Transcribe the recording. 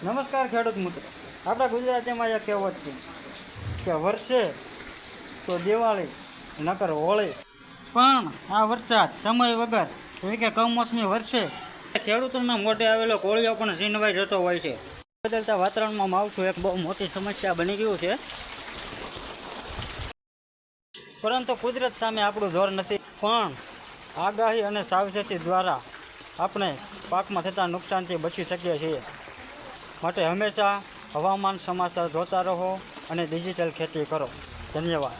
નમસ્કાર ખેડૂત મિત્રો, આપણા ગુજરાતીમાં એક કહેવત છે કે વર્ષે તો દિવાળી નકર હોળી, પણ આ વરસાદ સમય વગર એટલે કે કમોસમી વર્ષે ખેડૂતોના મોઢે આવેલો કોળિયો પણ સીનવાઈ જતો હોય છે. બદલતા વાતાવરણમાં માવઠું એક બહુ મોટી સમસ્યા બની ગયું છે, પરંતુ કુદરત સામે આપણું જોર નથી. પણ આગાહી અને સાવચેતી દ્વારા આપણે પાકમાં થતા નુકસાનથી બચી શકીએ છીએ. માટે હંમેશા હવામાન સમાચાર જોતા રહો અને ડિજિટલ ખેતી કરો. ધન્યવાદ.